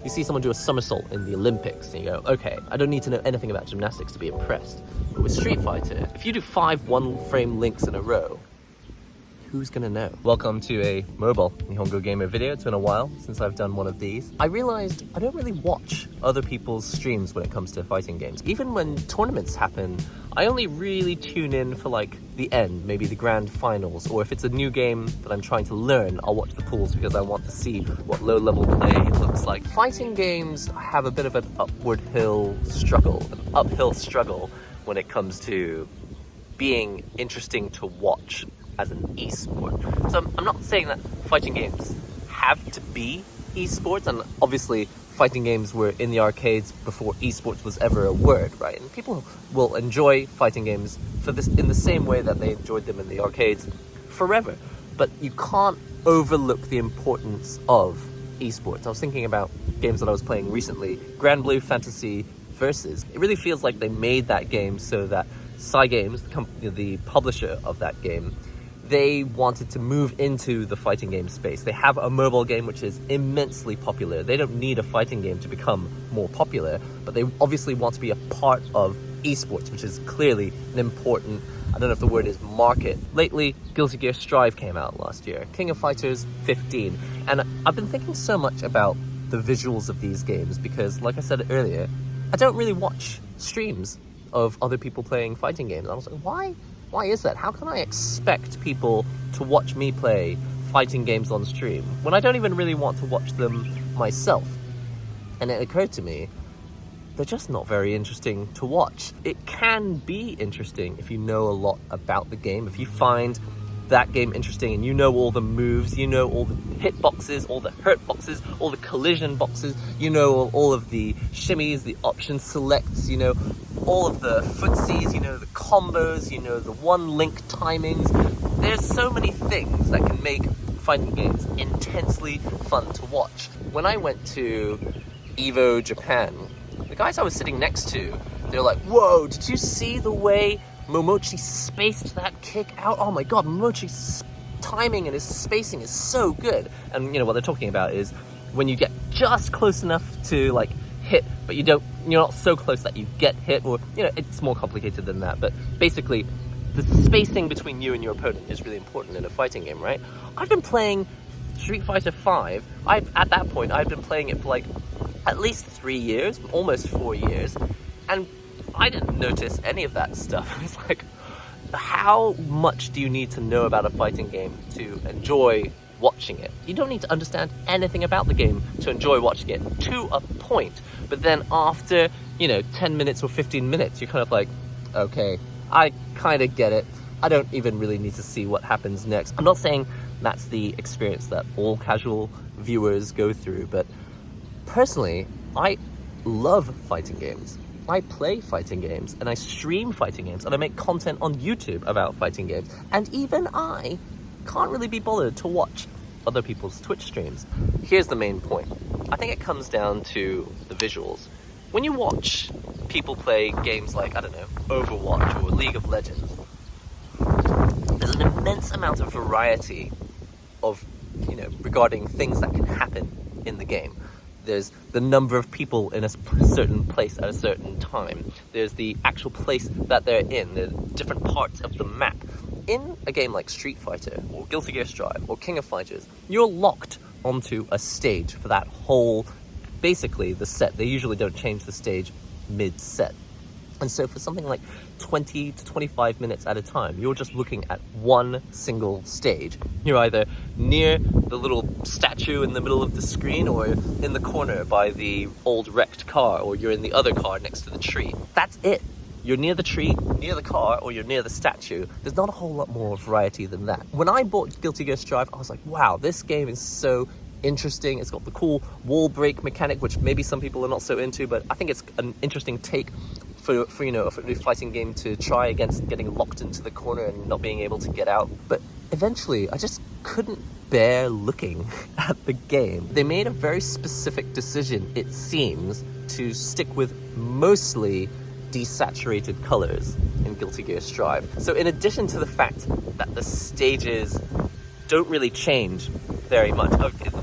You see someone do a somersault in the Olympics, and you go, okay, I don't need to know anything about gymnastics to be impressed. But with Street Fighter, if you do 5 one-frame links in a row, who's gonna know? Welcome to a mobile NihongoGamer video. It's been a while since I've done one of these. I realized I don't really watch other people's streams when it comes to fighting games. Even when tournaments happen, I only really tune in for like the end, maybe the grand finals, or if it's a new game that I'm trying to learn, I'll watch the pools because I want to see what low-level play looks like. Fighting games have a bit of an uphill struggle when it comes to being interesting to watch as an esport. So I'm not saying that fighting games have to be esports, and obviously fighting games were in the arcades before esports was ever a word, right? And people will enjoy fighting games for this in the same way that they enjoyed them in the arcades forever. But you can't overlook the importance of esports. I was thinking about games that I was playing recently, Grand Blue Fantasy Versus. It really feels like they made that game so that Cygames, the publisher of that game, they wanted to move into the fighting game space. They have a mobile game which is immensely popular. They don't need a fighting game to become more popular, but they obviously want to be a part of esports, which is clearly an important, I don't know if the word is market. Lately, Guilty Gear Strive came out last year, King of Fighters 15, and I've been thinking so much about the visuals of these games because, like I said earlier, I don't really watch streams of other people playing fighting games. I was like, why is that? How can I expect people to watch me play fighting games on stream when I don't even really want to watch them myself? And it occurred to me, they're just not very interesting to watch. It can be interesting if you know a lot about the game, if you find that game interesting and you know all the moves, you know all the hit boxes, all the hurt boxes, all the collision boxes, you know all of the shimmies, the option selects, you know all of the footsies, you know the combos, you know the one link timings. There's so many things that can make fighting games intensely fun to watch. When I went to EVO Japan, the guys I was sitting next to, they were like, whoa, did you see the way Momochi spaced that kick out? Oh my god, Momochi's timing and his spacing is so good. And you know what they're talking about is when you get just close enough to like hit, but you're not so close that you get hit, or you know, it's more complicated than that. But basically, the spacing between you and your opponent is really important in a fighting game, right? I've been playing Street Fighter 5. At that point, I've been playing it for like at least 3 years, almost 4 years, and I didn't notice any of that stuff. It's like, how much do you need to know about a fighting game to enjoy watching it? You don't need to understand anything about the game to enjoy watching it, to a point. But then after, 10 minutes or 15 minutes, you're kind of like, okay, I kind of get it. I don't even really need to see what happens next. I'm not saying that's the experience that all casual viewers go through, but personally, I love fighting games. I play fighting games, and I stream fighting games, and I make content on YouTube about fighting games. And even I can't really be bothered to watch other people's Twitch streams. Here's the main point. I think it comes down to the visuals. When you watch people play games like, I don't know, Overwatch or League of Legends, there's an immense amount of variety of, regarding things that can happen in the game. There's the number of people in a certain place at a certain time. There's the actual place that they're in, the different parts of the map. In a game like Street Fighter, or Guilty Gear Strive, or King of Fighters, you're locked onto a stage for that whole, basically, the set. They usually don't change the stage mid-set. And so for something like 20 to 25 minutes at a time, you're just looking at one single stage. You're either near the little statue in the middle of the screen, or in the corner by the old wrecked car, or you're in the other car next to the tree. That's it. You're near the tree, near the car, or you're near the statue. There's not a whole lot more variety than that. When I bought Guilty Gear Strive, I was like, wow, this game is so interesting. It's got the cool wall break mechanic, which maybe some people are not so into, but I think it's an interesting take for a new fighting game to try against getting locked into the corner and not being able to get out. But eventually, I just couldn't bear looking at the game. They made a very specific decision, it seems, to stick with mostly desaturated colors in Guilty Gear Strive. So in addition to the fact that the stages don't really change very much,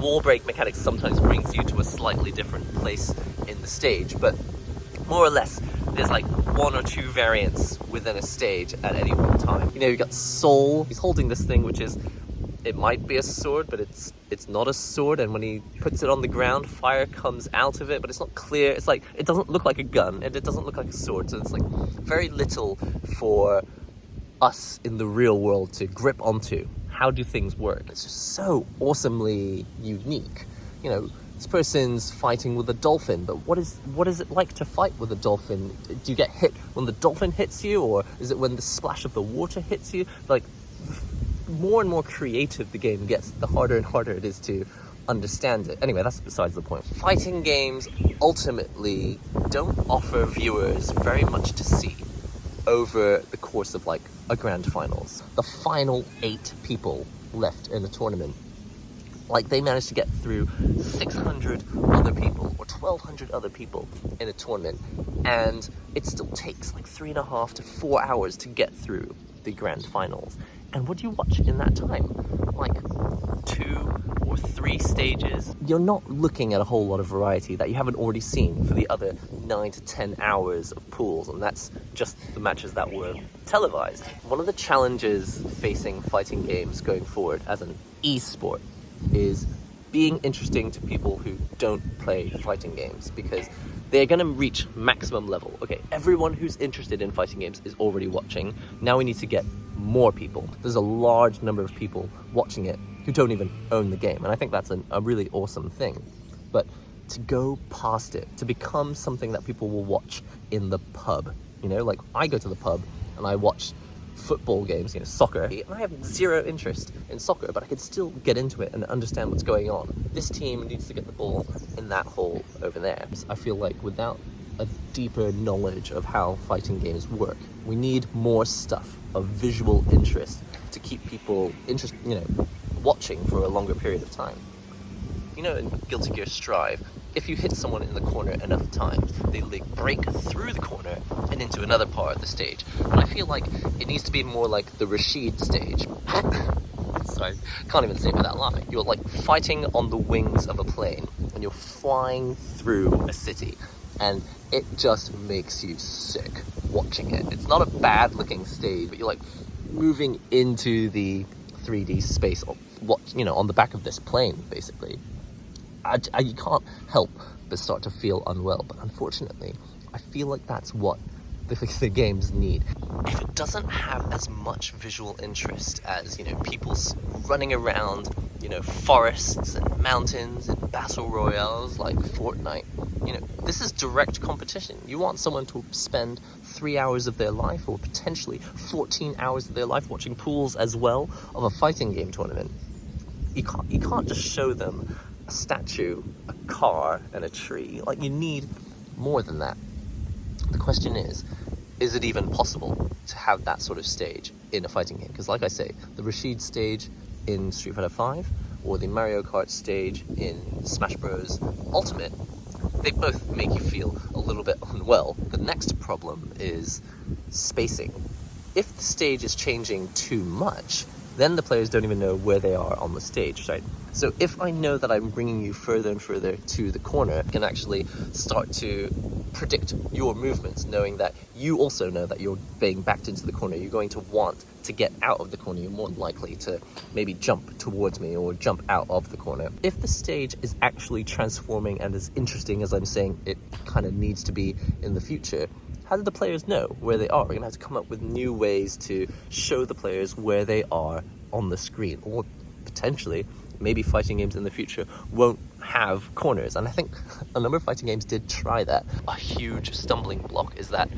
wall break mechanics sometimes brings you to a slightly different place in the stage, but more or less, there's like 1 or 2 variants within a stage at any one time. You know, you've got Soul, he's holding this thing which is, it might be a sword, but it's not a sword, and when he puts it on the ground, fire comes out of it, but it's not clear. It's like, it doesn't look like a gun, and it doesn't look like a sword, so it's like very little for us in the real world to grip onto. How do things work? It's just so awesomely unique. You know, this person's fighting with a dolphin, but what is it like to fight with a dolphin? Do you get hit when the dolphin hits you, or is it when the splash of the water hits you? Like, more and more creative the game gets, the harder and harder it is to understand it. Anyway, that's besides the point. Fighting games ultimately don't offer viewers very much to see over the course of like a grand finals. The final 8 people left in a tournament, like they managed to get through 600 other people or 1,200 other people in a tournament, and it still takes like 3.5 to 4 hours to get through the grand finals. And what do you watch in that time? Like 2 or 3 stages. You're not looking at a whole lot of variety that you haven't already seen for the other 9 to 10 hours of pools, and that's just the matches that were televised. One of the challenges facing fighting games going forward as an e-sport is being interesting to people who don't play fighting games, because they're going to reach maximum level. Okay, everyone who's interested in fighting games is already watching. Now we need to get more people. There's a large number of people watching it who don't even own the game, and I think that's a really awesome thing. But to go past it, to become something that people will watch in the pub, you know, like I go to the pub and I watch football games, you know, soccer, and I have zero interest in soccer, but I can still get into it and understand what's going on. This team needs to get the ball in that hole over there. I feel like without a deeper knowledge of how fighting games work, we need more stuff of visual interest to keep people interested, you know, watching for a longer period of time. You know, in Guilty Gear Strive, if you hit someone in the corner enough times, they break through the corner and into another part of the stage. And I feel like it needs to be more like the Rashid stage. Sorry, can't even say it without laughing. You're like fighting on the wings of a plane, and you're flying through a city, and it just makes you sick watching it. It's not a bad looking stage, but you're like moving into the 3D space, you know, on the back of this plane, basically. You can't help but start to feel unwell, but unfortunately, I feel like that's what the games need. If it doesn't have as much visual interest as, you know, people running around, you know, forests and mountains and battle royales like Fortnite, you know, this is direct competition. You want someone to spend 3 hours of their life, or potentially 14 hours of their life, watching pools as well of a fighting game tournament. You can't just show them a statue, a car, and a tree. Like, you need more than that. The question is it even possible to have that sort of stage in a fighting game? Because like I say, the Rashid stage in Street Fighter V or the Mario Kart stage in Smash Bros. Ultimate, they both make you feel a little bit unwell. The next problem is spacing. If the stage is changing too much, then the players don't even know where they are on the stage, right? So if I know that I'm bringing you further and further to the corner, I can actually start to predict your movements, knowing that you also know that you're being backed into the corner. You're going to want to get out of the corner. You're more likely to maybe jump towards me or jump out of the corner. If the stage is actually transforming and as interesting as I'm saying it kind of needs to be in the future, how do the players know where they are? We're going to have to come up with new ways to show the players where they are on the screen, or potentially maybe fighting games in the future won't have corners. And I think a number of fighting games did try that. A huge stumbling block is that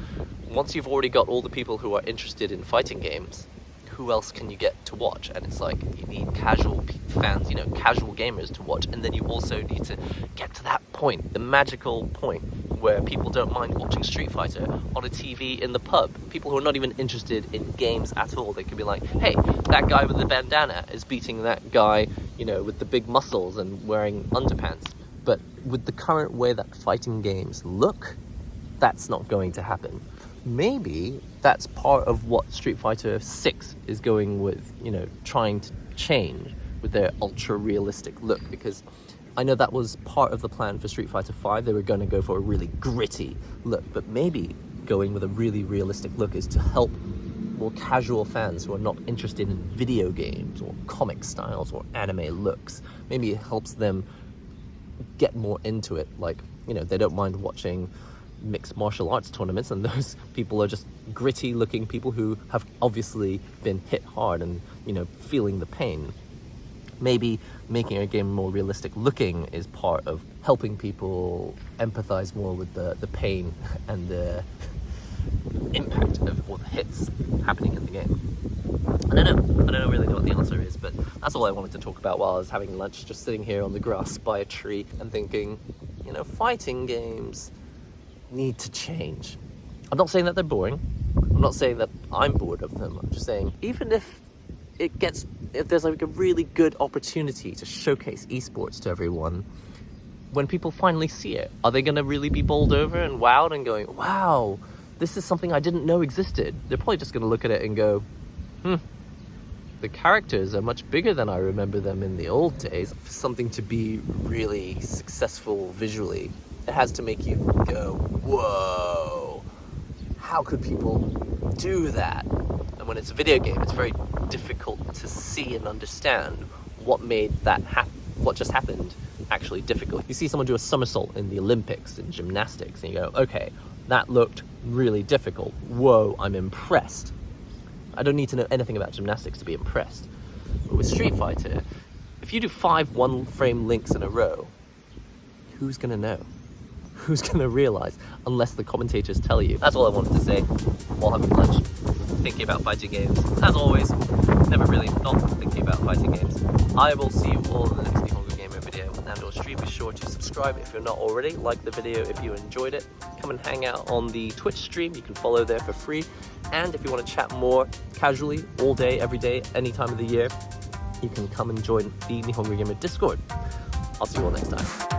once you've already got all the people who are interested in fighting games, who else can you get to watch? And it's like, you need casual fans, you know, casual gamers to watch, and then you also need to get to that point, the magical point where people don't mind watching Street Fighter on a TV in the pub. People who are not even interested in games at all, they can be like, hey, that guy with the bandana is beating that guy, you know, with the big muscles and wearing underpants. But with the current way that fighting games look, that's not going to happen. Maybe that's part of what Street Fighter 6 is going with, you know, trying to change, with their ultra realistic look, because I know that was part of the plan for Street Fighter V. They were going to go for a really gritty look, but maybe going with a really realistic look is to help more casual fans who are not interested in video games or comic styles or anime looks. Maybe it helps them get more into it. Like, you know, they don't mind watching mixed martial arts tournaments, and those people are just gritty looking people who have obviously been hit hard and, you know, feeling the pain. Maybe making a game more realistic looking is part of helping people empathize more with the pain and the impact of all the hits happening in the game. I don't really know what the answer is, but that's all I wanted to talk about while I was having lunch, just sitting here on the grass by a tree and thinking, you know, fighting games need to change. I'm not saying that they're boring. I'm not saying that I'm bored of them. I'm just saying, even if there's like a really good opportunity to showcase esports to everyone, when people finally see it, are they going to really be bowled over and wowed and going, wow, this is something I didn't know existed? They're probably just going to look at it and go, the characters are much bigger than I remember them in the old days. For something to be really successful visually, it has to make you go, whoa, how could people do that? And when it's a video game, it's very difficult to see and understand what made that what just happened actually difficult. You see someone do a somersault in the Olympics in gymnastics and you go, okay, that looked really difficult. Whoa, I'm impressed. I don't need to know anything about gymnastics to be impressed. But with Street Fighter, if you do 5 one-frame links in a row, who's gonna know? Who's gonna realize unless the commentators tell you? That's all I wanted to say while having lunch, thinking about fighting games. As always, never really not thinking about fighting games. I will see you all in the next NihongoGamer video and or stream. Be sure to subscribe if you're not already, like the video if you enjoyed it. Come and hang out on the Twitch stream, you can follow there for free. And if you want to chat more casually, all day, every day, any time of the year, you can come and join the NihongoGamer Discord. I'll see you all next time.